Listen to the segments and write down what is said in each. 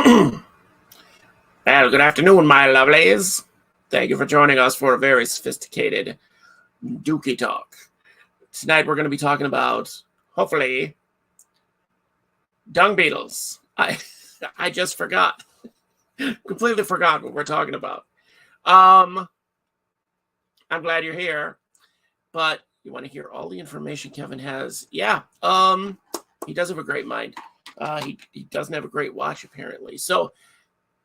Well, good afternoon, my lovelies. Thank you for joining us for a very sophisticated Dookie talk. Tonight we're going to be talking about, hopefully, dung beetles. I just forgot. Completely forgot what we're talking about. I'm glad you're here, but you want to hear all the information Kevin has. Yeah, he does have a great mind. He doesn't have a great watch, apparently. So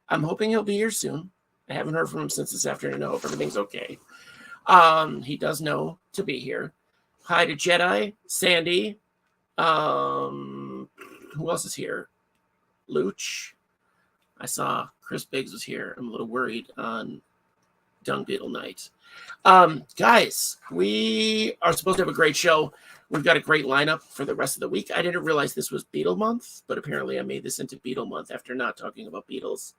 I'm hoping he'll be here soon. I haven't heard from him since this afternoon. I hope everything's okay. He does know to be here. Hi to Jedi, Sandy. Who else is here? Luch. I saw Chris Biggs was here. I'm a little worried on Dung Beetle night. Guys, we are supposed to have a great show. We've got a great lineup for the rest of the week. I didn't realize this was Beetle Month, but apparently I made this into Beetle Month after not talking about Beatles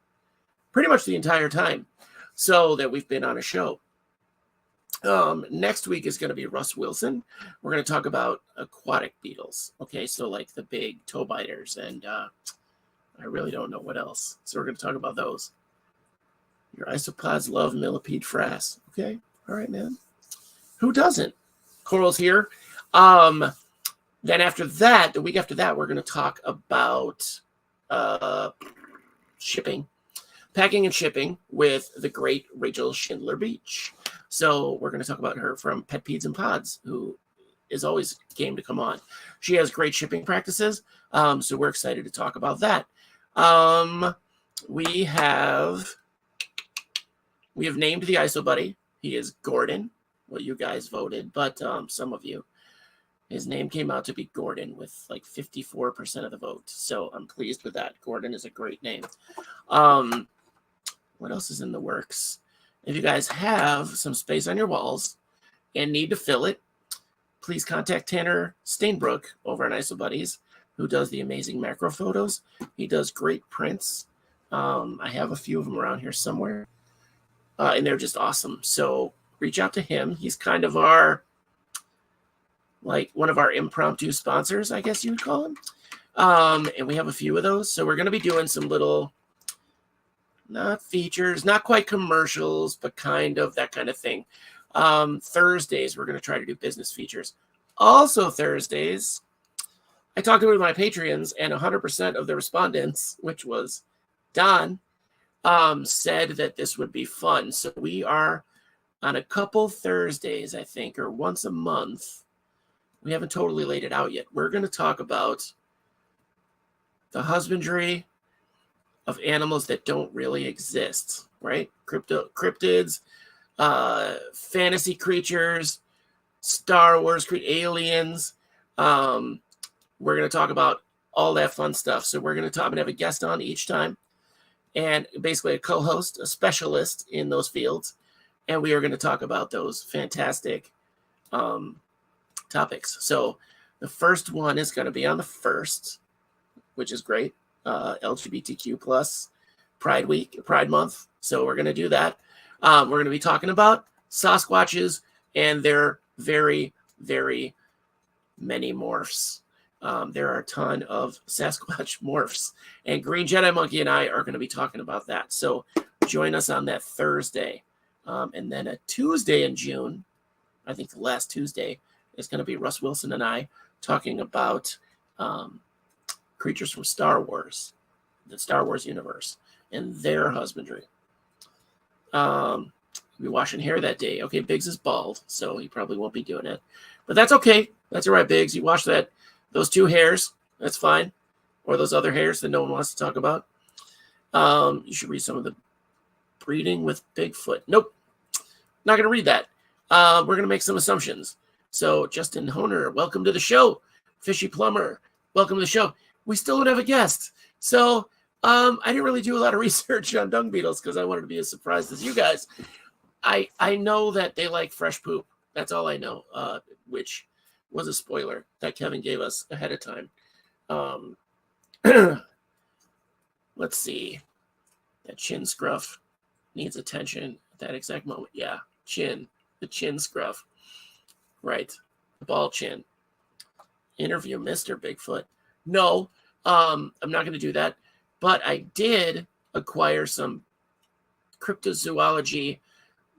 pretty much the entire time, so that we've been on a show. Next week is going to be Russ Wilson. We're going to talk about aquatic beetles. Okay, so like the big toe biters, and I really don't know what else. So we're going to talk about those. Your isopods love millipede frass. Okay, all right, man. Who doesn't? Coral's here. Then after that, the week after that, we're going to talk about shipping. Packing and shipping with the great Rachel Schindler Beach. So we're going to talk about her from Pet Peds and Pods, who is always game to come on. She has great shipping practices, so we're excited to talk about that. We have named the ISO buddy. He is Gordon. Well, you guys voted, but some of you. His name came out to be Gordon with like 54% of the vote. So I'm pleased with that. Gordon is a great name. What else is in the works? If you guys have some space on your walls and need to fill it, please contact Tanner Stainbrook over on ISO Buddies, who does the amazing macro photos. He does great prints. I have a few of them around here somewhere, and they're just awesome. So reach out to him. He's kind of one of our impromptu sponsors, I guess you would call him. And we have a few of those. So we're going to be doing some little, not features, not quite commercials, but kind of that kind of thing. Thursdays, we're going to try to do business features. Also Thursdays, I talked with my Patreons, and 100% of the respondents, which was Don, said that this would be fun. So we are on a couple Thursdays, I think, or once a month. We haven't totally laid it out yet. We're going to talk about the husbandry of animals that don't really exist, right? Cryptids, fantasy creatures, Star Wars, aliens. We're going to talk about all that fun stuff. So we're going to have a guest on each time, and basically a co-host, a specialist in those fields. And we are going to talk about those fantastic topics. So the first one is going to be on the 1st, which is great. LGBTQ plus Pride Month. So we're going to do that. We're going to be talking about Sasquatches and their very, very many morphs. There are a ton of Sasquatch morphs, and Green Jedi Monkey and I are going to be talking about that. So join us on that Thursday. And then a Tuesday in June, I think the last Tuesday, is going to be Russ Wilson and I talking about creatures from Star Wars, the Star Wars universe, and their husbandry. We'll be washing hair that day. Okay, Biggs is bald, so he probably won't be doing it. But that's okay. That's all right, Biggs. You wash those 2 hairs. That's fine. Or those other hairs that no one wants to talk about. You should read some of the breeding with Bigfoot. Nope. Not going to read that. We're going to make some assumptions. So Justin Honer, welcome to the show. Fishy Plumber, welcome to the show. We still don't have a guest. So I didn't really do a lot of research on dung beetles because I wanted to be as surprised as you guys. I know that they like fresh poop. That's all I know, which was a spoiler that Kevin gave us ahead of time. Let's see. That chin scruff needs attention at that exact moment. Yeah, the chin scruff. Right, the ball chin. Interview Mr. Bigfoot. No, I'm not going to do that. But I did acquire some cryptozoology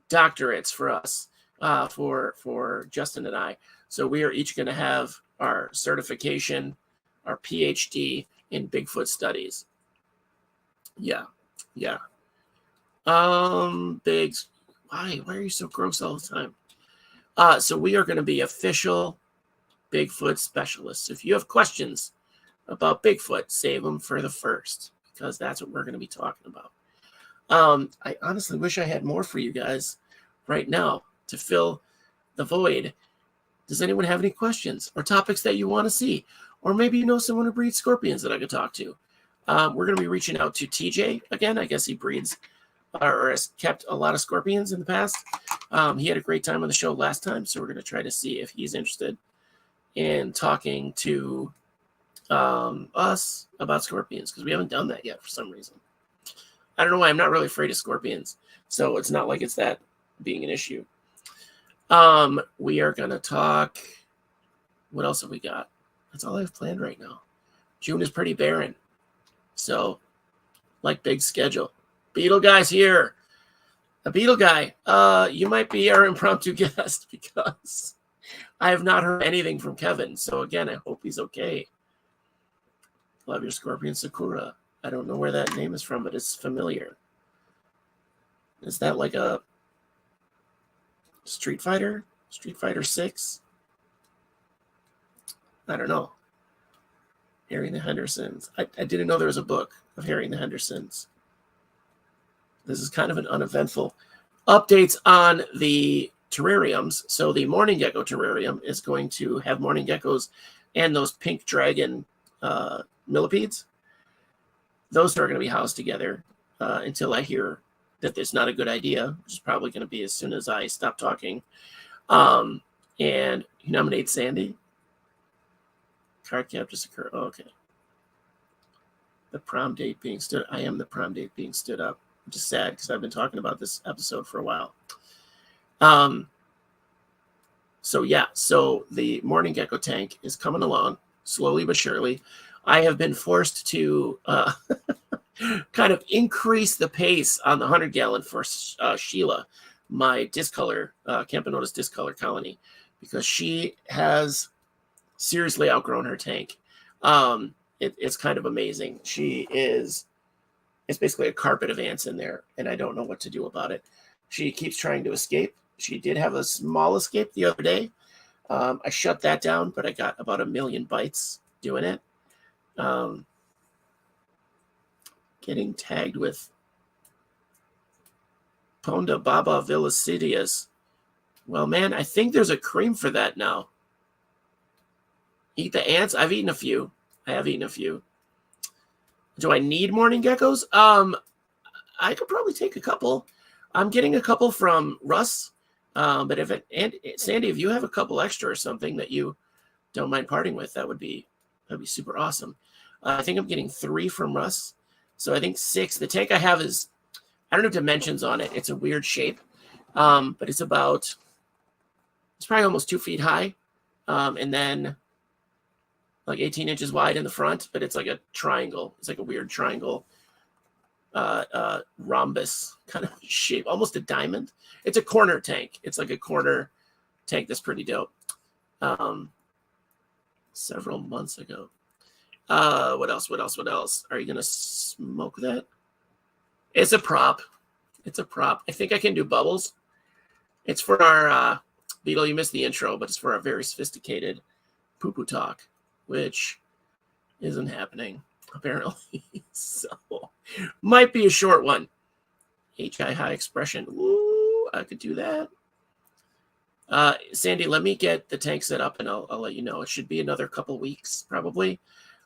doctorates for us, for Justin and I. So we are each going to have our certification, our PhD in Bigfoot studies. Yeah. Biggs, why are you so gross all the time? So we are going to be official Bigfoot specialists. If you have questions about Bigfoot, save them for the first, because that's what we're going to be talking about. I honestly wish I had more for you guys right now to fill the void. Does anyone have any questions or topics that you want to see? Or maybe you know someone who breeds scorpions that I could talk to. We're going to be reaching out to TJ again. I guess he breeds or has kept a lot of scorpions in the past. He had a great time on the show last time, so we're going to try to see if he's interested in talking to us about scorpions, because we haven't done that yet for some reason. I don't know why. I'm not really afraid of scorpions, so it's not like it's that being an issue. We are going to talk. What else have we got? That's all I have planned right now. June is pretty barren, so like big schedule. Beetle guy's here. A beetle guy. You might be our impromptu guest, because I have not heard anything from Kevin. So again, I hope he's okay. Love your scorpion, Sakura. I don't know where that name is from, but it's familiar. Is that like a Street Fighter? Street Fighter 6? I don't know. Harry and the Hendersons. I didn't know there was a book of Harry and the Hendersons. This is kind of an uneventful updates on the terrariums. So the morning gecko terrarium is going to have morning geckos and those pink dragon millipedes. Those are going to be housed together until I hear that it's not a good idea, which is probably going to be as soon as I stop talking. And you nominate Sandy? Card cap just occurred. Oh, okay. The prom date being stood. I am the prom date being stood up. I'm just sad because I've been talking about this episode for a while. So the morning gecko tank is coming along slowly but surely. I have been forced to kind of increase the pace on the 100-gallon for Sheila, my discolor, Campanotus discolor colony, because she has seriously outgrown her tank. It's kind of amazing. It's basically a carpet of ants in there, and I don't know what to do about it. She keeps trying to escape. She did have a small escape the other day. I shut that down, but I got about 1 million bites doing it. Getting tagged with Ponda Baba Villicidius. Well, man, I think there's a cream for that now. Eat the ants? I've eaten a few. I have eaten a few. Do I need morning geckos? I could probably take a couple. I'm getting a couple from Russ. But Sandy, if you have a couple extra or something that you don't mind parting with, that'd be super awesome. I think I'm getting 3 from Russ. So I think 6. The tank I have is, I don't have dimensions on it. It's a weird shape. But it's probably almost 2 feet high. And then like 18 inches wide in the front, but it's like a triangle. It's like a weird triangle, rhombus kind of shape, almost a diamond. It's a corner tank. It's like a corner tank that's pretty dope. Several months ago. What else? Are you going to smoke that? It's a prop. I think I can do bubbles. It's for our, Beetle, you missed the intro, but it's for our very sophisticated poo-poo talk, which isn't happening, apparently. So, might be a short one. HI high expression. Ooh, I could do that. Sandy, let me get the tank set up, and I'll let you know. It should be another couple weeks, probably.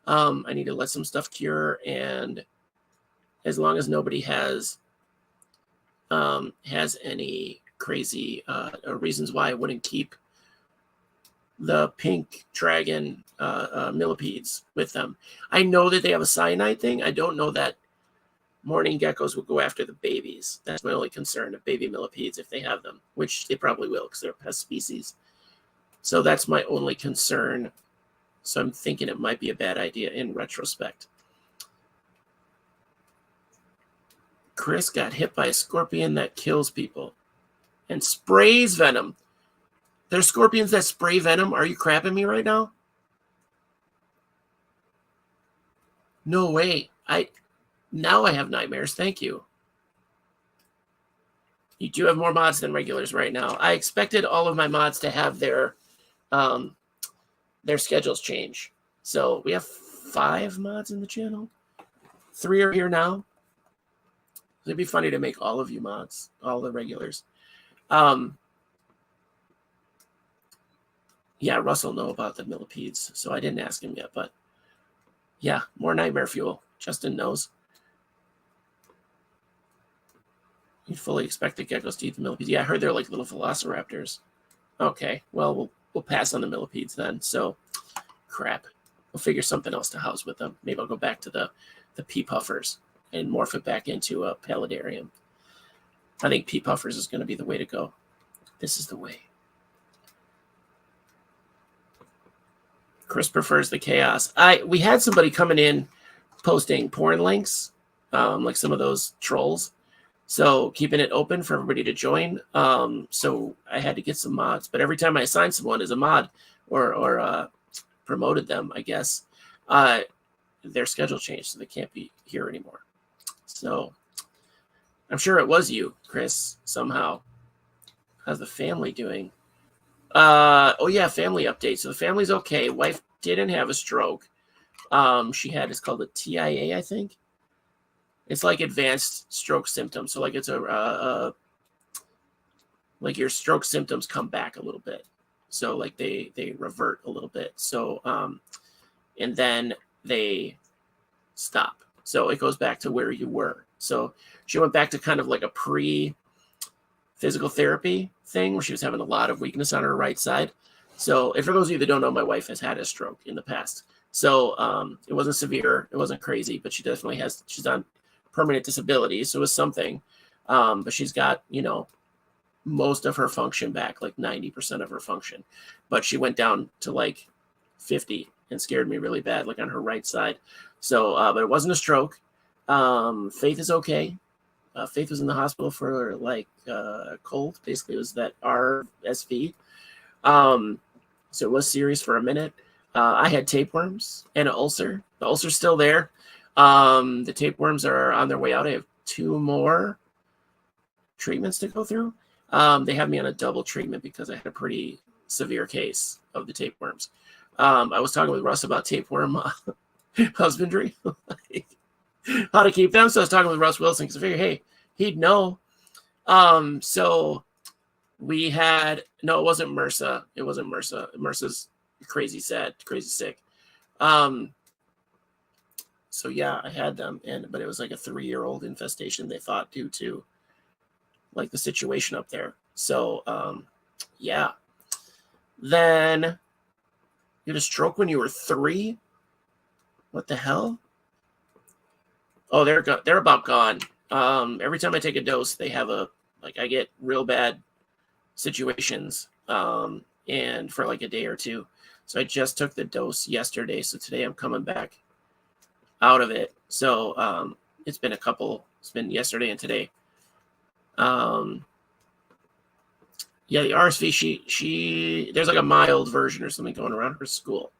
I need to let some stuff cure, and as long as nobody has any crazy reasons why I wouldn't keep the pink dragon millipedes with them. I know that they have a cyanide thing. I don't know that morning geckos will go after the babies. That's my only concern of baby millipedes if they have them, which they probably will because they're a pest species. So that's my only concern. So I'm thinking it might be a bad idea in retrospect. Chris got hit by a scorpion that kills people and sprays venom. There's scorpions that spray venom. Are you crapping me right now? No way. Now I have nightmares. Thank you. You do have more mods than regulars right now. I expected all of my mods to have their schedules change. So we have 5 mods in the channel. 3 are here now. It'd be funny to make all of you mods, all the regulars. Yeah, Russell know about the millipedes, so I didn't ask him yet, but yeah, more nightmare fuel. Justin knows. You'd fully expect the geckos to eat the millipedes. Yeah, I heard they're like little velociraptors. Okay, well, we'll pass on the millipedes then. So, crap. We'll figure something else to house with them. Maybe I'll go back to the pea puffers and morph it back into a paludarium. I think pea puffers is going to be the way to go. This is the way. Chris prefers the chaos. We had somebody coming in posting porn links, like some of those trolls. So keeping it open for everybody to join. So I had to get some mods. But every time I assigned someone as a mod or promoted them, I guess, their schedule changed, so they can't be here anymore. So I'm sure it was you, Chris, somehow. How's the family doing? Oh yeah, family update. So the family's okay. Wife didn't have a stroke. She had, it's called a TIA, I think. It's like advanced stroke symptoms. So like it's like your stroke symptoms come back a little bit. So like they revert a little bit. So and then they stop. So it goes back to where you were. So she went back to kind of like a pre-physical therapy thing where she was having a lot of weakness on her right side. So, and for those of you that don't know, my wife has had a stroke in the past. So it wasn't severe, it wasn't crazy, but she definitely she's on permanent disability. So it was something. But she's got, most of her function back, like 90% of her function. But she went down to like 50 and scared me really bad, like on her right side. So, but it wasn't a stroke. Faith is okay. Faith was in the hospital for like cold. Basically, it was that RSV. So it was serious for a minute. I had tapeworms and an ulcer. The ulcer's still there. The tapeworms are on their way out. I have 2 more treatments to go through. They have me on a double treatment because I had a pretty severe case of the tapeworms. I was talking with Russ about tapeworm husbandry, how to keep them. So I was talking with Russ Wilson because I figured, hey, he'd know. So we had, no, it wasn't MRSA. It wasn't MRSA. MRSA's crazy sad, crazy sick. So yeah, I had them, but it was like a 3-year-old infestation, they thought, due to like the situation up there. So yeah. Then you had a stroke when you were 3? What the hell? Oh, they're about gone. Every time I take a dose, they have I get real bad situations, and for like a day or 2. So I just took the dose yesterday. So today I'm coming back out of it. So it's been yesterday and today. Yeah, the RSV, she there's like a mild version or something going around her school.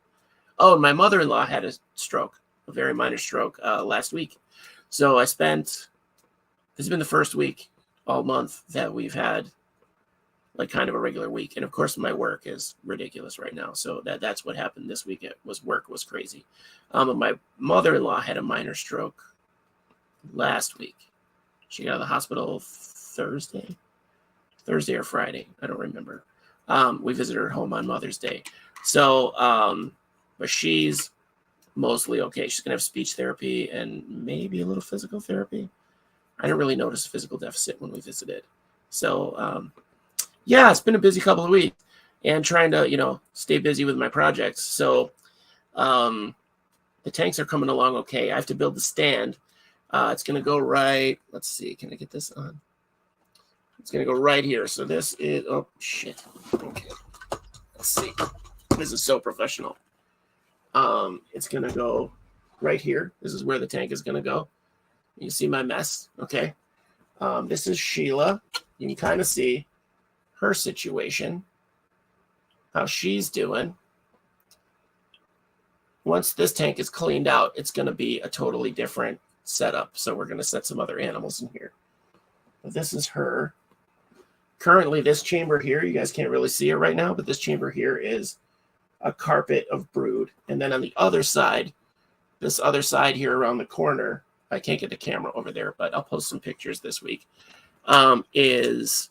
Oh, and my mother-in-law had a stroke, a very minor stroke, last week. So this has been the first week all month that we've had like kind of a regular week. And of course my work is ridiculous right now. So that's what happened this week. Work was crazy. But my mother-in-law had a minor stroke last week. She got out of the hospital Thursday or Friday. I don't remember. We visited her home on Mother's Day. So, but she's mostly okay. She's going to have speech therapy and maybe a little physical therapy. I didn't really notice a physical deficit when we visited. So, yeah, it's been a busy couple of weeks and trying to, stay busy with my projects. So, the tanks are coming along okay. I have to build the stand. It's going to go right. Let's see. Can I get this on? It's going to go right here. So this is, oh, shit. Okay. Let's see. This is so professional. It's going to go right here. This is where the tank is going to go. You see my mess. Okay. This is Sheila. You can kind of see her situation, how she's doing. Once this tank is cleaned out, it's going to be a totally different setup. So we're going to set some other animals in here. But this is her. Currently, this chamber here, you guys can't really see it right now, but this chamber here is a carpet of brood. And then on the other side, this other side here around the corner, I can't get the camera over there, but I'll post some pictures this week, is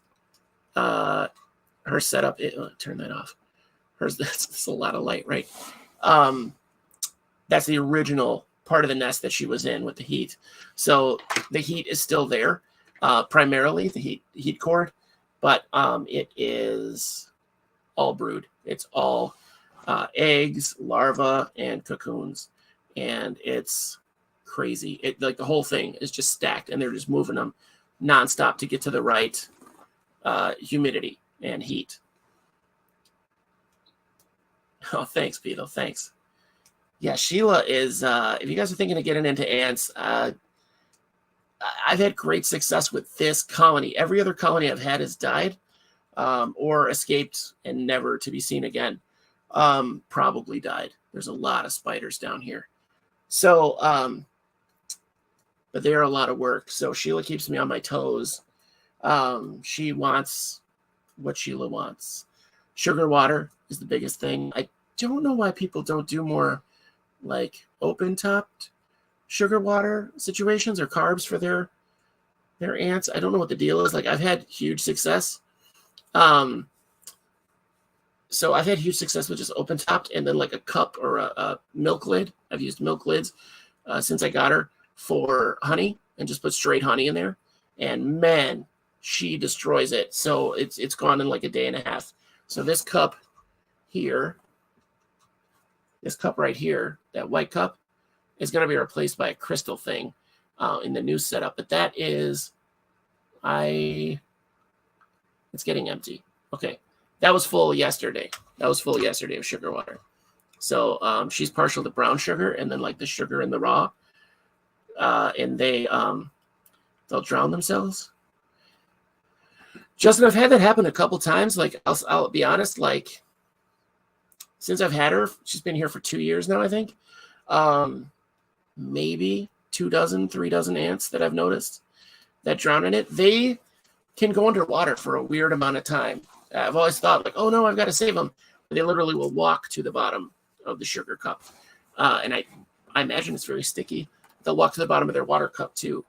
her setup. Turn that off. That's a lot of light, right? That's the original part of the nest that she was in with the heat. So the heat is still there, primarily the heat cord, but it is all brood. It's all eggs, larvae, and cocoons, and it's crazy. Like the whole thing is just stacked, and they're just moving them nonstop to get to the right humidity and heat. Oh, thanks, Beetle. Thanks. Yeah, Sheila is, if you guys are thinking of getting into ants, I've had great success with this colony. Every other colony I've had has died or escaped and never to be seen again. Probably died. There's a lot of spiders down here. So, but they are a lot of work. So Sheila keeps me on my toes. She wants what Sheila wants. Sugar water is the biggest thing. I don't know why people don't do more like open-topped sugar water situations or carbs for their ants. I don't know what the deal is. Like I've had huge success. So I've had huge success with just open-topped and then like a cup or a milk lid. I've used milk lids since I got her for honey and just put straight honey in there. And man, she destroys it. So it's gone in like a day and a half. So this cup here, this cup right here, that white cup, is going to be replaced by a crystal thing in the new setup. But that is, it's getting empty. Okay. That was full yesterday. That was full yesterday of sugar water. So she's partial to brown sugar and then like the sugar in the raw. And they'll drown themselves. Justin, I've had that happen a couple times. Like I'll be honest, like since I've had her, she's been here for 2 years now, I think. Maybe 2 dozen, 3 dozen ants that I've noticed that drown in it. They can go underwater for a weird amount of time. I've always thought like, oh no, I've got to save them. They literally will walk to the bottom of the sugar cup. And I imagine it's very sticky. They'll walk to the bottom of their water cup too.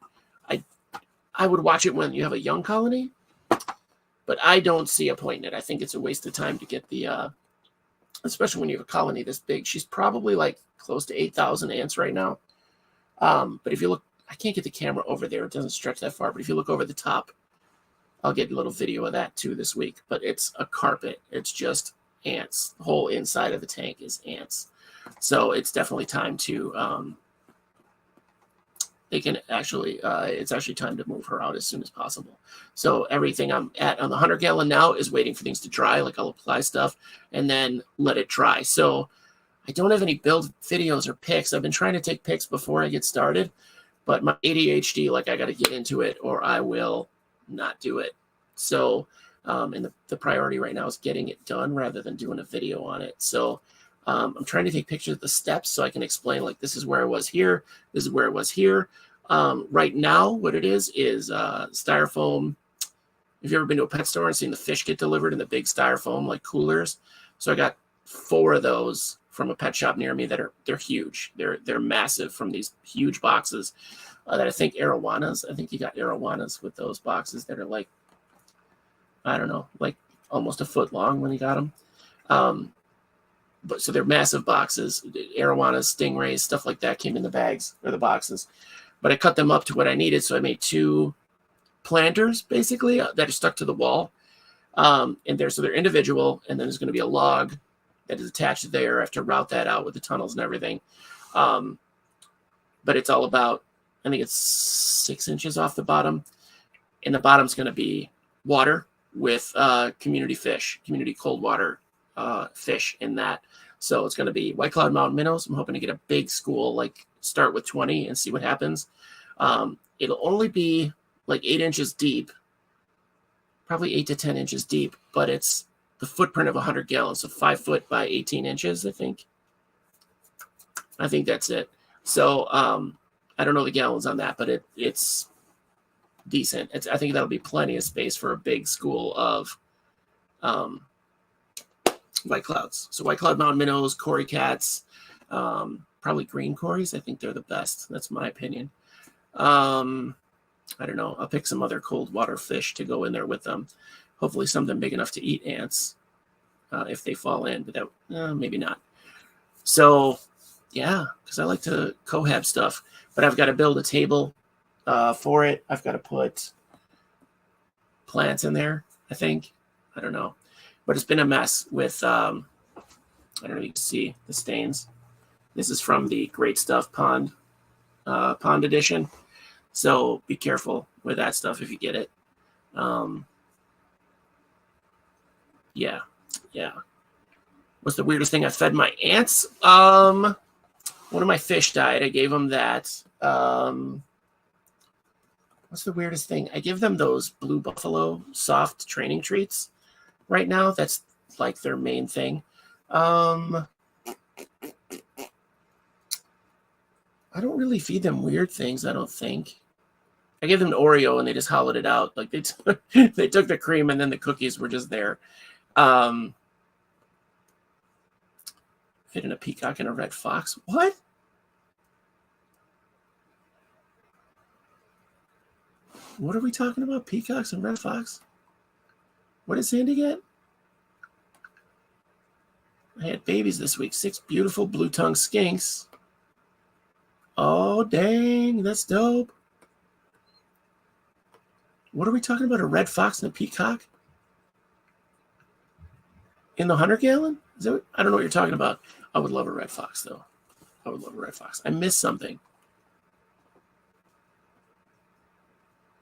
I would watch it when you have a young colony, but I don't see a point in it. I think it's a waste of time to get the, especially when you have a colony this big. She's probably like close to 8,000 ants right now. But if you look, I can't get the camera over there. It doesn't stretch that far. But if you look over the top, I'll get a little video of that too this week. But it's a carpet. It's just ants. The whole inside of the tank is ants. So it's definitely time to, it's actually time to move her out as soon as possible. So everything I'm at on the 100-gallon now is waiting for things to dry. Like I'll apply stuff and then let it dry. So I don't have any build videos or pics. I've been trying to take pics before I get started, but my ADHD, like I got to get into it or I will not do it. So, and the priority right now is getting it done rather than doing a video on it. So I'm trying to take pictures of the steps so I can explain like, this is where I was here. This is where it was here. Right now, what it is styrofoam. If you've ever been to a pet store and seen the fish get delivered in the big styrofoam, like coolers. So I got 4 of those from a pet shop near me they're huge. They're massive from these huge boxes that I think arowanas. I think you got arowanas with those boxes that are like, I don't know, like almost a foot long when you got them. But so they're massive boxes. Arowanas, stingrays, stuff like that came in the bags or the boxes. But I cut them up to what I needed. So I made 2 planters basically that are stuck to the wall. So they're individual. And then there's going to be a log that is attached there. I have to route that out with the tunnels and everything. But it's all about, I think it's 6 inches off the bottom. And the bottom's going to be water with community cold water fish in that. So it's going to be White Cloud Mountain minnows. I'm hoping to get a big school, like start with 20 and see what happens. It'll only be like 8 inches deep, probably 8 to 10 inches deep, but it's the footprint of 100 gallons, so 5 foot by 18 inches, I think. I think that's it. So I don't know the gallons on that, but it's decent. I think that'll be plenty of space for a big school of white clouds. So white cloud mountain minnows, cory cats, probably green cories. I think they're the best. That's my opinion. I don't know. I'll pick some other cold water fish to go in there with them. Hopefully something big enough to eat ants if they fall in, but that maybe not. So yeah, because I like to cohab stuff, but I've got to build a table for it. I've got to put plants in there, I think. I don't know. But it's been a mess with, I don't know if you can see the stains. This is from the Great Stuff Pond edition. So be careful with that stuff if you get it. Yeah. What's the weirdest thing I fed my ants? One of my fish died. I gave them that. What's the weirdest thing? I give them those Blue Buffalo soft training treats right now. That's like their main thing. I don't really feed them weird things, I don't think. I gave them an Oreo and they just hollowed it out. Like they took the cream and then the cookies were just there. Fitting a peacock and a red fox. What? What are we talking about? Peacocks and red fox? What did Sandy get? I had babies this week. 6 beautiful blue-tongued skinks. Oh, dang. That's dope. What are we talking about? A red fox and a peacock? In the 100-gallon? Is that I don't know what you're talking about. I would love a red fox, though. I would love a red fox. I missed something.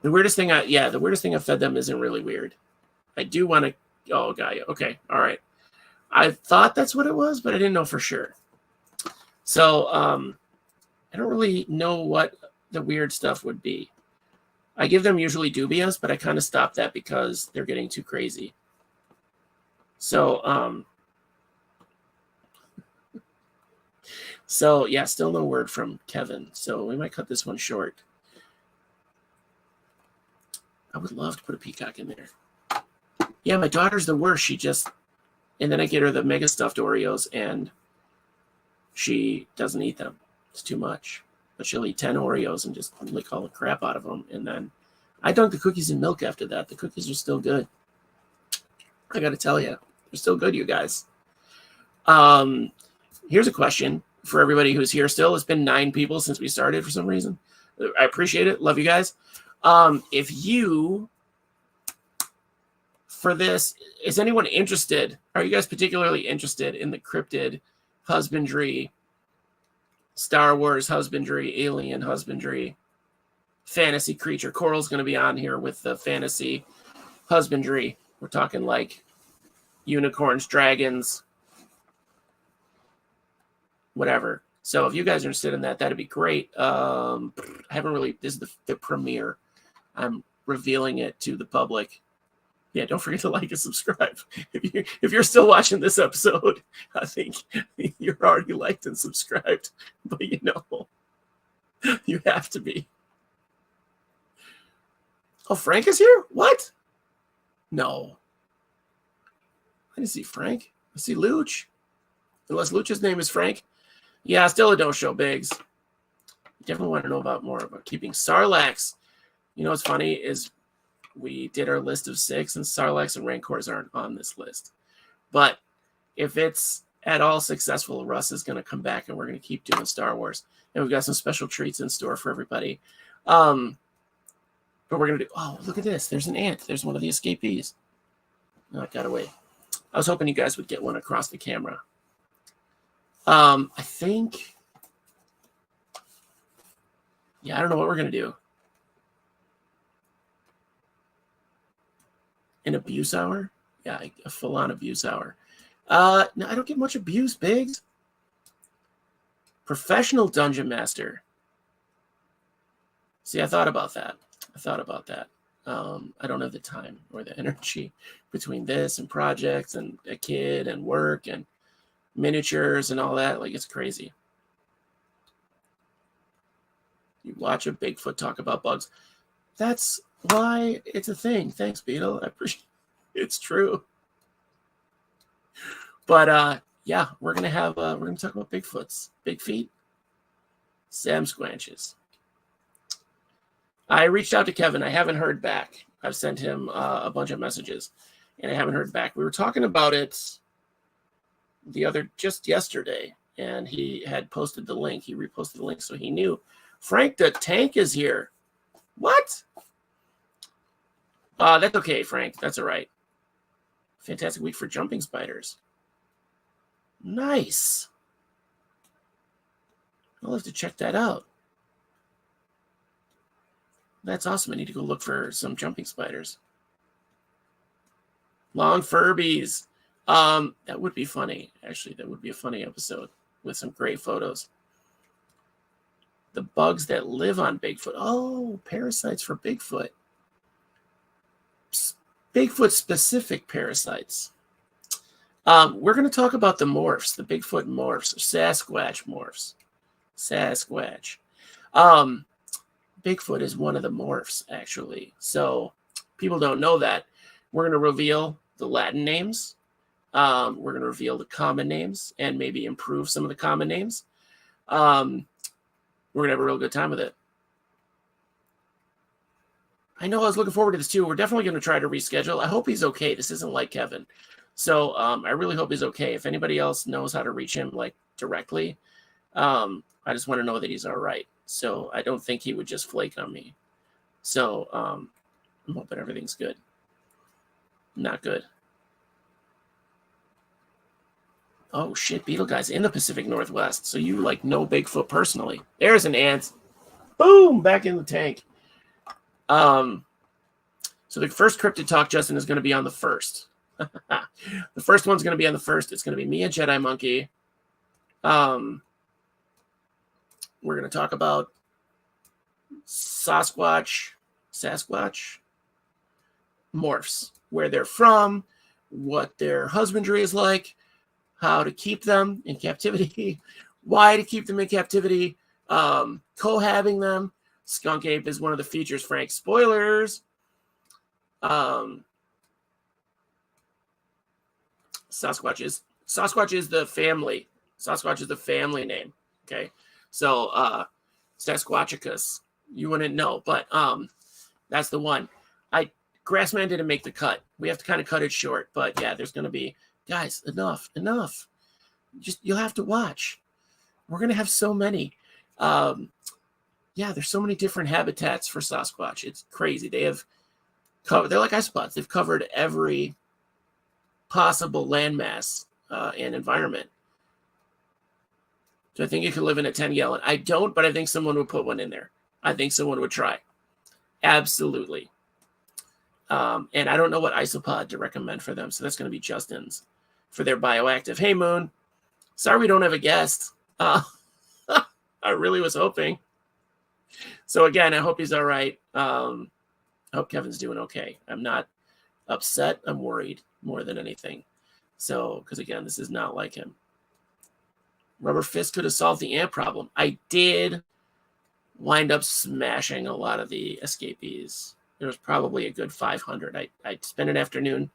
The weirdest thing I fed them isn't really weird. I do want to. Oh, got you. Okay, all right. I thought that's what it was, but I didn't know for sure. So I don't really know what the weird stuff would be. I give them usually dubias, but I kind of stopped that because they're getting too crazy. So so yeah, still no word from Kevin. So we might cut this one short. I would love to put a peacock in there. Yeah, my daughter's the worst. And then I get her the mega stuffed Oreos and she doesn't eat them. It's too much. But she'll eat 10 Oreos and just lick all the crap out of them. And then I dunk the cookies in milk after that. The cookies are still good. I got to tell you, they're still good, you guys. Here's a question for everybody who's here still. It's been 9 people since we started for some reason. I appreciate it. Love you guys. If you, for this, is anyone interested? Are you guys particularly interested in the cryptid husbandry, Star Wars husbandry, alien husbandry, fantasy creature? Coral's going to be on here with the fantasy husbandry. We're talking like unicorns, dragons, whatever. So if you guys are interested in that, that'd be great. I haven't really, this is the premiere. I'm revealing it to the public. Yeah, don't forget to like and subscribe. If you're still watching this episode, I think you're already liked and subscribed. But you know, you have to be. Oh, Frank is here? What? No. I didn't see Frank. I see Luch. Unless Luch's name is Frank. Yeah, still don't show bigs. Definitely want to know more about keeping Sarlacc. You know what's funny is we did our list of 6 and Sarlacc and Rancors aren't on this list. But if it's at all successful, Russ is going to come back and we're going to keep doing Star Wars. And we've got some special treats in store for everybody. But we're going to do, oh, look at this. There's an ant. There's one of the escapees. No, it got away. I was hoping you guys would get one across the camera. I think, yeah, I don't know what we're going to do. An abuse hour? Yeah, a full-on abuse hour. No, I don't get much abuse, Biggs. Professional dungeon master. See, I thought about that. I thought about that. I don't have the time or the energy between this and projects and a kid and work and miniatures and all that. Like, it's crazy. You watch a Bigfoot talk about bugs. That's why it's a thing. Thanks, Beetle. I appreciate it. It's true. But yeah, we're gonna talk about Bigfoots, big feet, Sam Squanches. I reached out to Kevin. I haven't heard back. I've sent him a bunch of messages, and I haven't heard back. We were talking about it just yesterday, and he had posted the link. He reposted the link, so he knew. Frank the Tank is here. What? That's okay, Frank. That's all right. Fantastic week for jumping spiders. Nice. I'll have to check that out. That's awesome. I need to go look for some jumping spiders. Long Furbies. That would be funny. Actually, that would be a funny episode with some great photos. The bugs that live on Bigfoot. Oh, parasites for Bigfoot. Bigfoot-specific parasites. We're going to talk about the morphs, the Bigfoot morphs, or Sasquatch morphs. Sasquatch. Bigfoot is one of the morphs, actually. So people don't know that. We're going to reveal the Latin names. We're going to reveal the common names and maybe improve some of the common names. We're going to have a real good time with it. I know I was looking forward to this too. We're definitely going to try to reschedule. I hope he's okay. This isn't like Kevin. So I really hope he's okay. If anybody else knows how to reach him like directly, I just want to know that he's all right. So I don't think he would just flake on me. So I'm hoping everything's good. Not good. Oh shit, Beetle guy's in the Pacific Northwest. So you like know Bigfoot personally. There's an ant. Boom, back in the tank. So the first Cryptid Talk, Justin, is going to be on the 1st. The first one's going to be on the 1st. It's going to be me and Jedi Monkey. We're going to talk about Sasquatch morphs, where they're from, what their husbandry is like, how to keep them in captivity, why to keep them in captivity, cohabiting them. Skunk ape is one of the features, Frank. Spoilers. Sasquatch is the family. Sasquatch is the family name. Okay. So Sasquatchicus, you wouldn't know, but that's the one. Grassman didn't make the cut. We have to kind of cut it short, but yeah, there's gonna be, guys, enough. You'll have to watch. We're gonna have so many. Yeah, there's so many different habitats for Sasquatch. It's crazy. They're like isopods. They've covered every possible landmass and environment. So I think you could live in a 10-gallon. I don't, but I think someone would put one in there. I think someone would try. Absolutely. And I don't know what isopod to recommend for them, so that's going to be Justin's for their bioactive. Hey, Moon. Sorry we don't have a guest. I really was hoping. So again, I hope he's all right. I hope Kevin's doing okay. I'm not upset. I'm worried more than anything. So, because again, this is not like him. Rubber Fist could have solved the ant problem. I did wind up smashing a lot of the escapees. There was probably a good 500. I spent an afternoon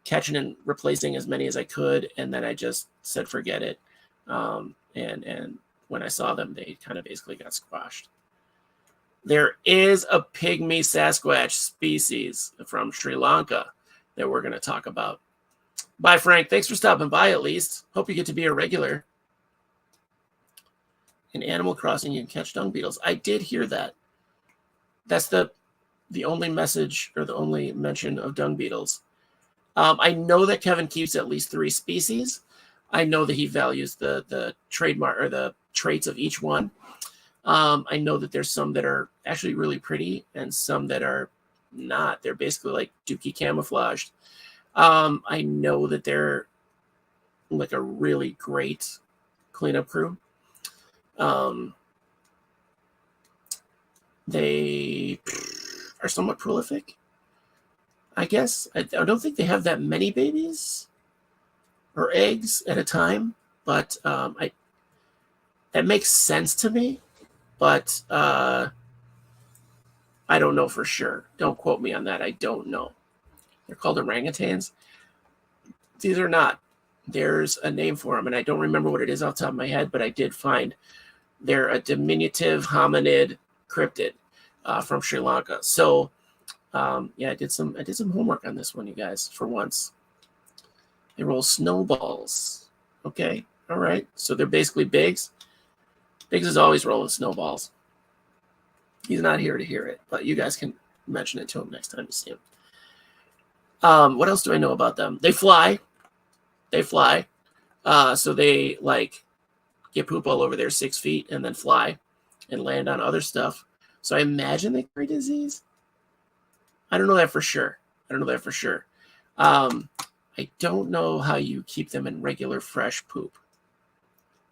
catching and replacing as many as I could, and then I just said forget it. And when I saw them, they kind of basically got squashed. There is a pygmy Sasquatch species from Sri Lanka that we're going to talk about. Bye, Frank. Thanks for stopping by, at least. Hope you get to be a regular. In Animal Crossing, you can catch dung beetles. I did hear that. That's the only message or the only mention of dung beetles. I know that Kevin keeps at least 3 species. I know that he values the trademark or the traits of each one. I know that there's some that are actually really pretty and some that are not. They're basically like Dookie camouflaged. I know that they're like a really great cleanup crew. are somewhat prolific, I guess. I don't think they have that many babies or eggs at a time, but that makes sense to me. But I don't know for sure. Don't quote me on that. I don't know. They're called orangutans. These are not. There's a name for them, and I don't remember what it is off the top of my head, but I did find they're a diminutive hominid cryptid from Sri Lanka. So, yeah, I did some homework on this one, you guys, for once. They roll snowballs. Okay, all right. So they're basically Biggs. Biggs is always rolling snowballs. He's not here to hear it, but you guys can mention it to him next time you see him. What else do I know about them? They fly. So they like get poop all over their 6 feet and then fly and land on other stuff. So I imagine they carry disease. I don't know that for sure. I don't know how you keep them in regular fresh poop.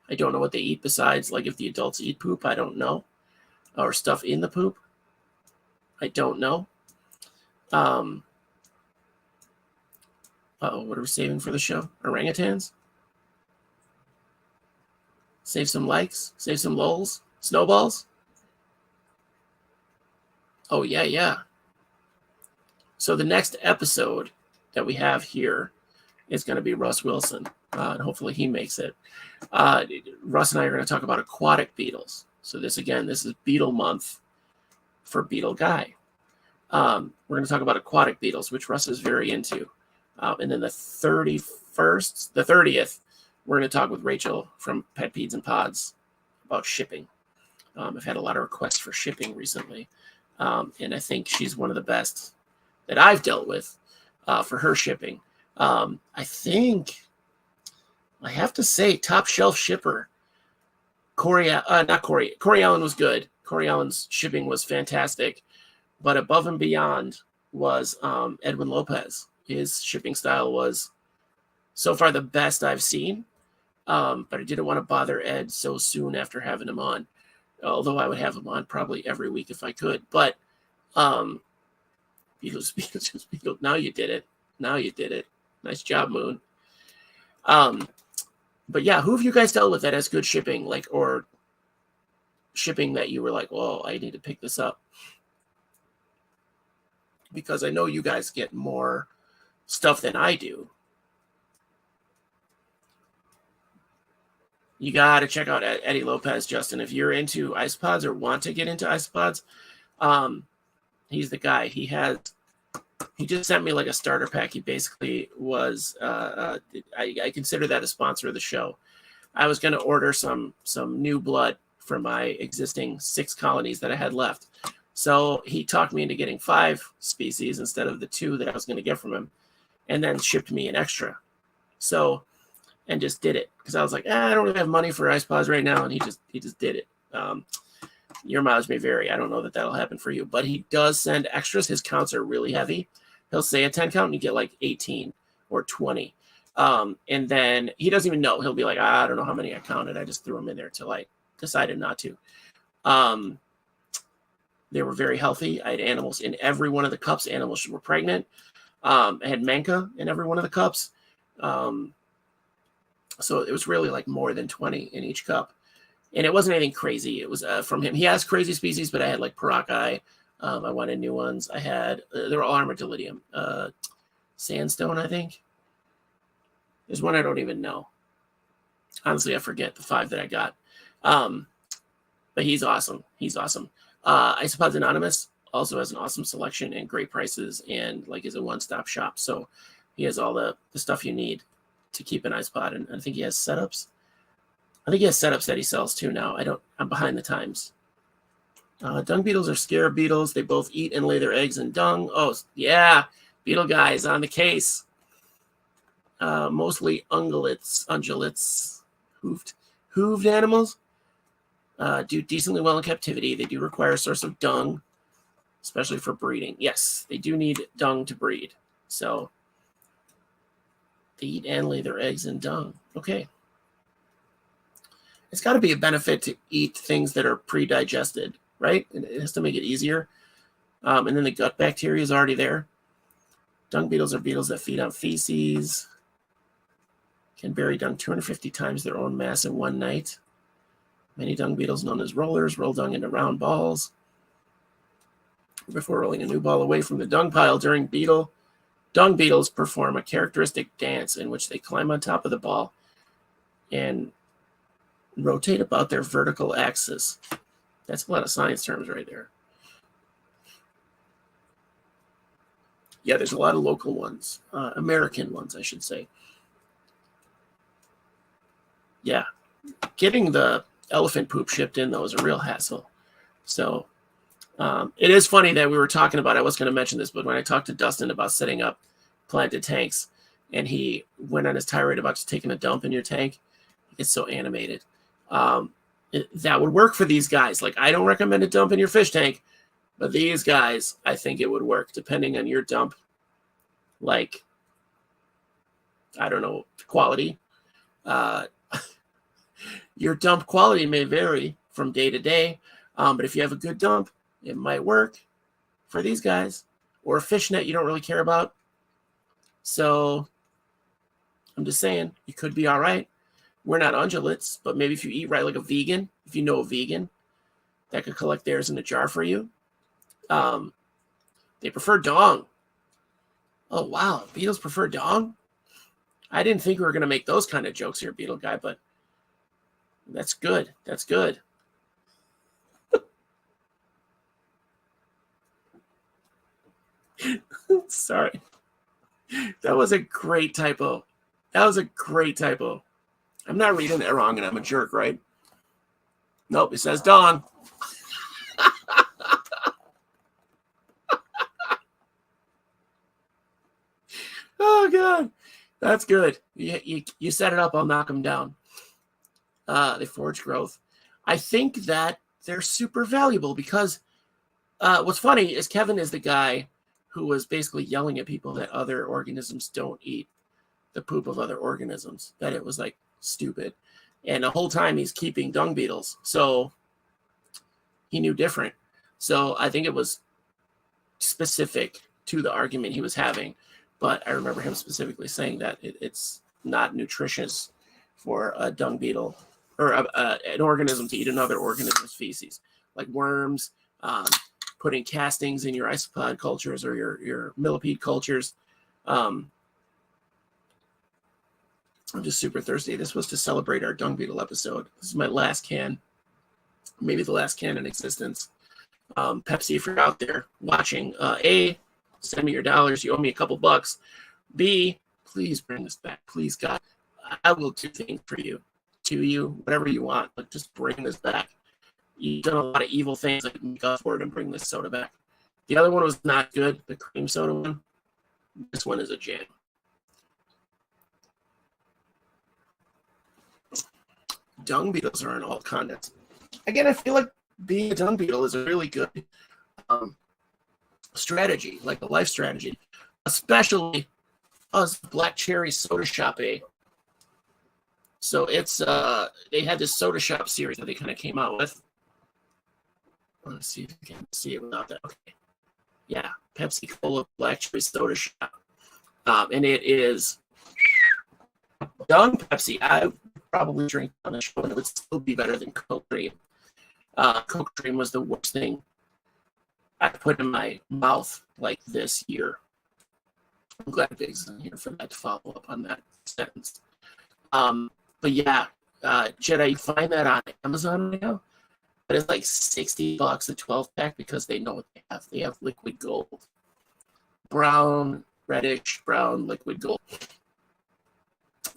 I don't know what they eat besides, like, if the adults eat poop, I don't know. Or stuff in the poop. I don't know. What are we saving for the show? Orangutans? Save some likes? Save some lols? Snowballs? Oh, yeah. So the next episode that we have here is going to be Russ Wilson. And hopefully he makes it. Russ and I are going to talk about aquatic beetles. So this is Beetle Month for Beetle Guy. We're going to talk about aquatic beetles, which Russ is very into. And then the 30th, we're going to talk with Rachel from Pet Peds and Pods about shipping. I've had a lot of requests for shipping recently. And I think she's one of the best that I've dealt with for her shipping. I think I have to say top shelf shipper. Corey Allen was good. Corey Allen's shipping was fantastic. But above and beyond was Edwin Lopez. His shipping style was so far the best I've seen. But I didn't want to bother Ed so soon after having him on. Although I would have him on probably every week if I could. But Beetles. Now you did it. Nice job, Moon. But yeah, who have you guys dealt with that has good shipping, like, or shipping that you were like, oh, I need to pick this up? Because I know you guys get more stuff than I do. You got to check out Eddie Lopez, Justin. If you're into isopods or want to get into isopods, he's the guy. He just sent me like a starter pack. He basically was, I consider that a sponsor of the show. I was going to order some new blood for my existing 6 colonies that I had left. So he talked me into getting 5 species instead of the 2 that I was going to get from him, and then shipped me an extra. So, and just did it because I was like, I don't really have money for isopods right now, and he just did it. Your mileage may vary. I don't know that that'll happen for you, but he does send extras. His counts are really heavy. He'll say a 10 count and you get like 18 or 20. And then he doesn't even know. He'll be like, I don't know how many I counted. I just threw them in there till I decided not to. They were very healthy. I had animals in every one of the cups. Animals were pregnant. I had Manka in every one of the cups. So it was really like more than 20 in each cup. And it wasn't anything crazy. It was from him. He has crazy species, but I had like Paracai. I wanted new ones. I had, they were all Armadillidium. Sandstone, I think. There's one I don't even know. Honestly, I forget the 5 that I got. But he's awesome. Isopods Anonymous also has an awesome selection and great prices and like is a one-stop shop. So he has all the stuff you need to keep an isopod. And I think he has setups. I think he has setups that he sells too now. I'm behind the times. Dung beetles are scarab beetles. They both eat and lay their eggs in dung. Oh, yeah. Beetle guys on the case. Mostly ungulates, hooved animals. Do decently well in captivity. They do require a source of dung, especially for breeding. Yes, they do need dung to breed. So they eat and lay their eggs in dung. Okay. It's got to be a benefit to eat things that are pre-digested, right? It has to make it easier. And then the gut bacteria is already there. Dung beetles are beetles that feed on feces. Can bury dung 250 times their own mass in one night. Many dung beetles, known as rollers, roll dung into round balls before rolling a new ball away from the dung pile. During dung beetles perform a characteristic dance in which they climb on top of the ball and rotate about their vertical axis. That's a lot of science terms right there. Yeah, there's a lot of local ones, American ones, I should say. Yeah, getting the elephant poop shipped in, though, is a real hassle. So it is funny that we were talking about, I was going to mention this, but when I talked to Dustin about setting up planted tanks, and he went on his tirade about just taking a dump in your tank, he gets so animated. That would work for these guys. Like, I don't recommend a dump in your fish tank, but these guys, I think it would work, depending on your dump, like, I don't know, quality. Your dump quality may vary from day to day, but if you have a good dump, it might work for these guys. Or a fish net you don't really care about. So I'm just saying, you could be all right. We're not ungulates, but maybe if you eat right like a vegan, if you know a vegan, that could collect theirs in a jar for you. They prefer dong. Oh, wow. Beetles prefer dong? I didn't think we were going to make those kind of jokes here, Beetle Guy, but that's good. That's good. Sorry. That was a great typo. That was a great typo. I'm not reading that wrong, and I'm a jerk, right? Nope, it says dong. Oh, God. That's good. You set it up, I'll knock them down. They forge growth. I think that they're super valuable because what's funny is Kevin is the guy who was basically yelling at people that other organisms don't eat the poop of other organisms, that it was like stupid. And the whole time he's keeping dung beetles. So he knew different. So I think it was specific to the argument he was having. But I remember him specifically saying that it's not nutritious for a dung beetle or an organism to eat another organism's feces, like worms, putting castings in your isopod cultures or your millipede cultures. I'm just super thirsty. This was to celebrate our dung beetle episode. This is my last can, maybe the last can in existence. Pepsi, if you're out there watching, A, send me your dollars. You owe me a couple bucks. B, please bring this back. Please, God, I will do things for you, to you, whatever you want. But just bring this back. You've done a lot of evil things like make up for it and bring this soda back. The other one was not good, the cream soda one. This one is a jam. Dung beetles are in all continents. Again, I feel like being a dung beetle is a really good strategy, like a life strategy, especially us Black Cherry Soda Shop A. So it's they had this soda shop series that they kind of came out with. Let's see if you can see it without that. Okay, yeah, Pepsi Cola Black Cherry Soda Shop, and it is dung Pepsi. I would probably drink on the show, and it would still be better than Coke Cream. Coke Cream was the worst thing I put in my mouth like this year. I'm glad Big's in here for that to follow up on that sentence. But yeah, Jedi, you find that on Amazon right now, but it's like $60 a 12-pack because they know what they have. They have liquid gold, brown, reddish brown liquid gold.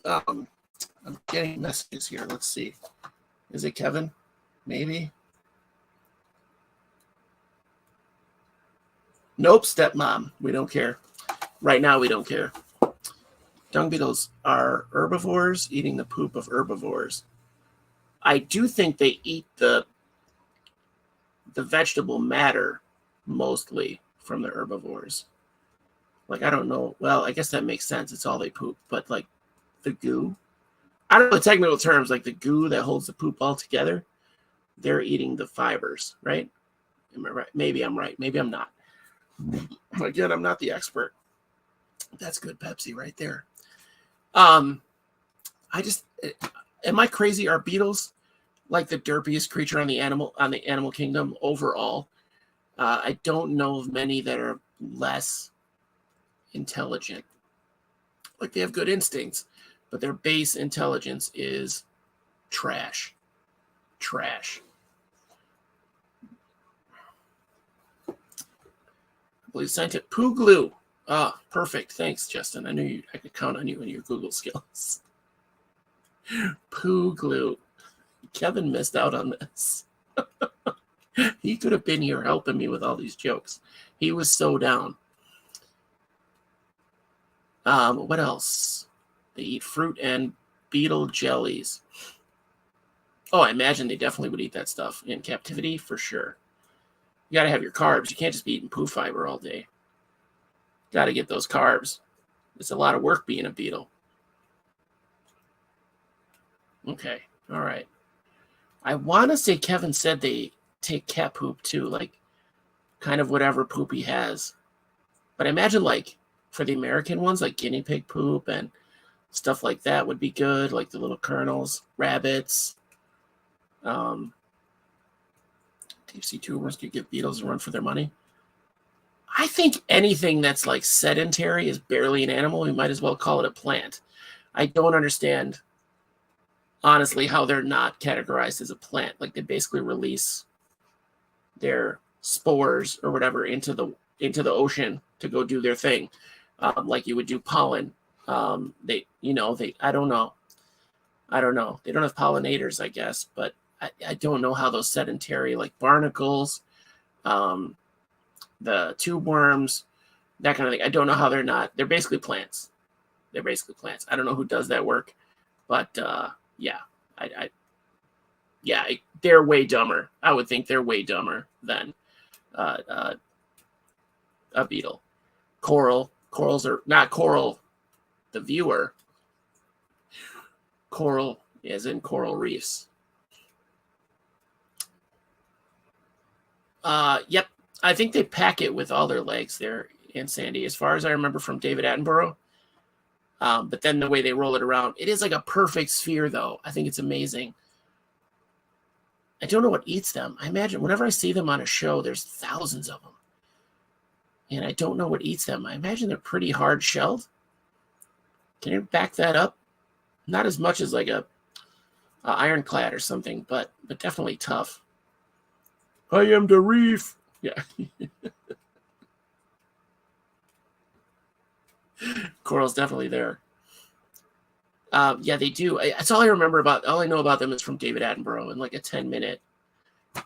I'm getting messages here. Let's see. Is it Kevin? Maybe. Nope, stepmom. We don't care. Right now, we don't care. Dung beetles are herbivores eating the poop of herbivores. I do think they eat the vegetable matter mostly from the herbivores. Like, I don't know. Well, I guess that makes sense. It's all they poop. But, like, the goo. I don't know the technical terms, like the goo that holds the poop all together. They're eating the fibers, right? Am I right? Maybe I'm right. Maybe I'm not. Again, I'm not the expert. That's good Pepsi right there. Am I crazy? Are beetles like the derpiest creature on the animal kingdom overall? I don't know of many that are less intelligent. Like they have good instincts, but their base intelligence is trash. Trash. I believe scientific poo glue. Ah, perfect. Thanks, Justin. I knew I could count on you and your Google skills. Poo glue. Kevin missed out on this. He could have been here helping me with all these jokes. He was so down. What else? They eat fruit and beetle jellies. Oh, I imagine they definitely would eat that stuff in captivity for sure. You got to have your carbs. You can't just be eating poo fiber all day. Got to get those carbs. It's a lot of work being a beetle. Okay. All right. I want to say Kevin said they take cat poop too, like kind of whatever poop he has. But I imagine like for the American ones, like guinea pig poop and stuff like that would be good, like the little kernels, rabbits. Deep sea tubers could give beetles a run for their money. I think anything that's like sedentary is barely an animal. We might as well call it a plant. I don't understand, honestly, how they're not categorized as a plant. Like they basically release their spores or whatever into the ocean to go do their thing, like you would do pollen. I don't know. They don't have pollinators, I guess, but I don't know how those sedentary, like barnacles, the tube worms, that kind of thing. I don't know how they're not. They're basically plants. I don't know who does that work, but they're way dumber. I would think they're way dumber than a beetle. Corals are not coral. The viewer. Coral as in coral reefs. Yep. I think they pack it with all their legs there in Sandy, as far as I remember from David Attenborough. But then the way they roll it around, it is like a perfect sphere, though. I think it's amazing. I don't know what eats them. I imagine whenever I see them on a show, there's thousands of them. And I don't know what eats them. I imagine they're pretty hard shelled. Can you back that up? Not as much as like a ironclad or something, but definitely tough. I am the reef. Yeah. Coral's definitely there. Yeah, they do. That's all I remember about. All I know about them is from David Attenborough in like a 10-minute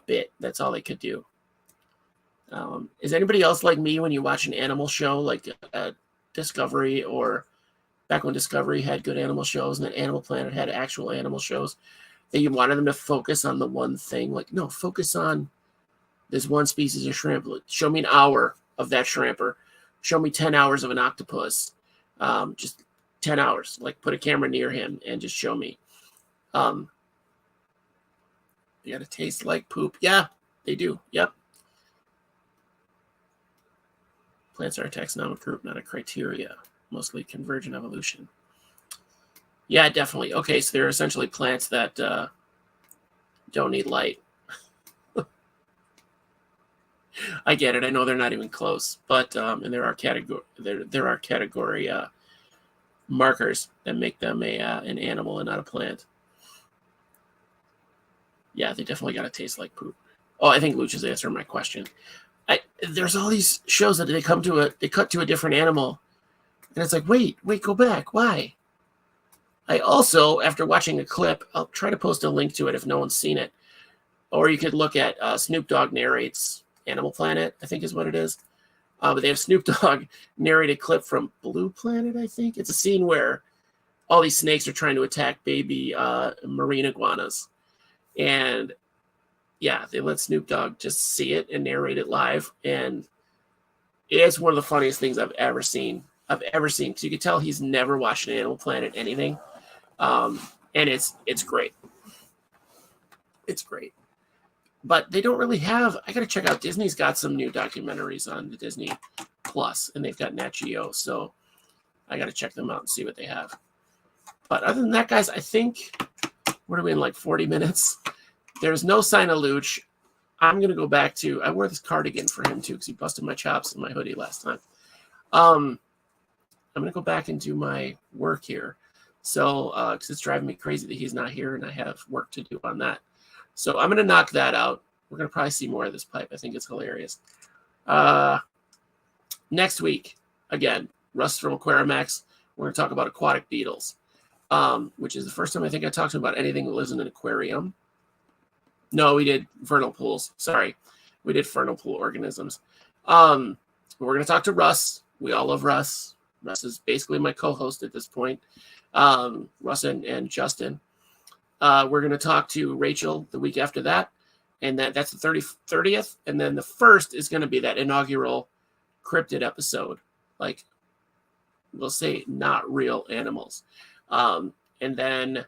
bit. That's all they could do. Is anybody else like me when you watch an animal show like Discovery, or back when Discovery had good animal shows and then Animal Planet had actual animal shows, that you wanted them to focus on the one thing? Like, no, focus on this one species of shrimp. Show me an hour of that shrimp, or show me 10 hours of an octopus. Just 10 hours. Like, put a camera near him and just show me. They got to taste like poop. Yeah, they do. Yep. Plants are a taxonomic group, not a criteria. Mostly convergent evolution. Yeah, definitely. Okay, so they're essentially plants that don't need light. I get it. I know they're not even close, but and there are category markers that make them an animal and not a plant. Yeah, they definitely got to taste like poop. Oh, I think Luch is answering my question. There's all these shows that they cut to a different animal, and it's like, wait, go back. Why? I also, after watching a clip, I'll try to post a link to it if no one's seen it, or you could look at Snoop Dogg narrates Animal Planet, I think is what it is. But they have Snoop Dogg narrate a clip from Blue Planet, I think. It's a scene where all these snakes are trying to attack baby marine iguanas. And yeah, they let Snoop Dogg just see it and narrate it live. And it's one of the funniest things I've ever seen. Because you can tell he's never watched an Animal Planet anything. And it's great. It's great. But they don't really have, I got to check out, Disney's got some new documentaries on the Disney Plus, and they've got Nat Geo, so I got to check them out and see what they have. But other than that, guys, I think, what are we in, like 40 minutes? There's no sign of Luch. I'm going to go back to, I wore this cardigan for him too, because he busted my chops in my hoodie last time. I'm going to go back and do my work here. So, because it's driving me crazy that he's not here and I have work to do on that. So I'm going to knock that out. We're going to probably see more of this pipe. I think it's hilarious. Next week, again, Russ from Aquarimax. We're going to talk about aquatic beetles, which is the first time I think I talked about anything that lives in an aquarium. No, we did vernal pools. Sorry. We did vernal pool organisms. We're going to talk to Russ. We all love Russ. Russ is basically my co-host at this point. Russ and Justin. We're going to talk to Rachel the week after that. And that's the 30th. And then the 1st is going to be that inaugural cryptid episode. Like, we'll say not real animals. And then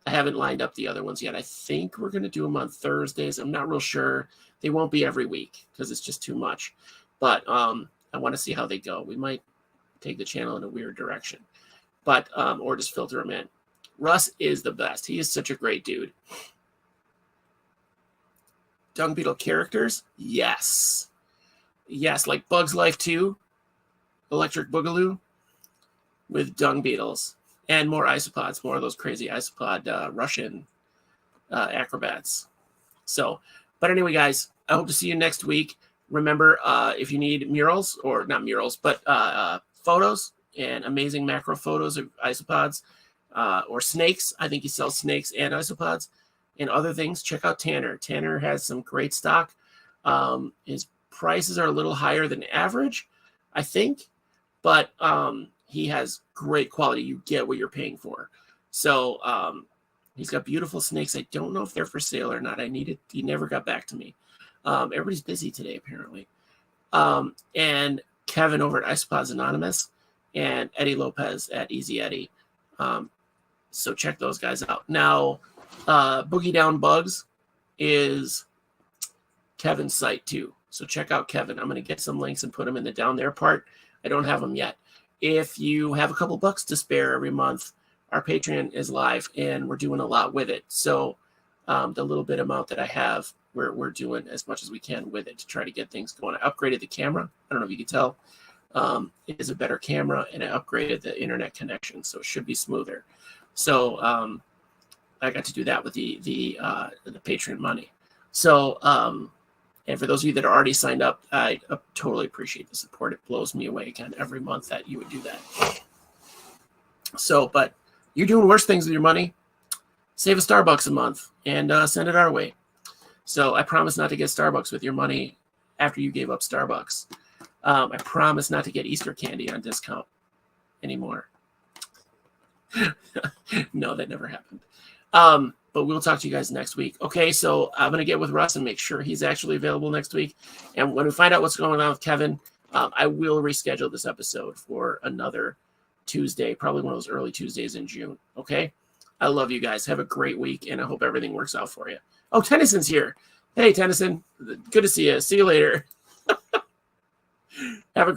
I haven't lined up the other ones yet. I think we're going to do them on Thursdays. I'm not real sure. They won't be every week because it's just too much. But I want to see how they go. We might take the channel in a weird direction. But or just filter them in. Russ is the best. He is such a great dude. Dung beetle characters? Yes. Yes, like Bugs Life 2, Electric Boogaloo, with dung beetles. And more isopods, more of those crazy isopod Russian acrobats. So, but anyway, guys, I hope to see you next week. Remember, if you need murals, or not murals, but photos and amazing macro photos of isopods or snakes. I think he sells snakes and isopods and other things. Check out Tanner. Tanner has some great stock. His prices are a little higher than average, I think, but he has great quality. You get what you're paying for. So he's got beautiful snakes. I don't know if they're for sale or not. He never got back to me. Everybody's busy today, apparently. And Kevin over at Isopods Anonymous and Eddie Lopez at Easy Eddie. So check those guys out. Now, Boogie Down Bugs is Kevin's site too. So check out Kevin. I'm going to get some links and put them in the down there part. I don't have them yet. If you have a couple bucks to spare every month, our Patreon is live and we're doing a lot with it. So the little bit amount that I have, we're doing as much as we can with it to try to get things going. I upgraded the camera. I don't know if you can tell. It is a better camera, and I upgraded the internet connection, so it should be smoother. So I got to do that with the Patreon money. So and for those of you that are already signed up, I totally appreciate the support. It blows me away again every month that you would do that. So, but you're doing worse things with your money. Save a Starbucks a month and send it our way. So I promise not to get Starbucks with your money after you gave up Starbucks. I promise not to get Easter candy on discount anymore. No, that never happened. But we'll talk to you guys next week. Okay, so I'm going to get with Russ and make sure he's actually available next week. And when we find out what's going on with Kevin, I will reschedule this episode for another Tuesday, probably one of those early Tuesdays in June. Okay? I love you guys. Have a great week, and I hope everything works out for you. Oh, Tennyson's here. Hey, Tennyson. Good to see you. See you later. Have a great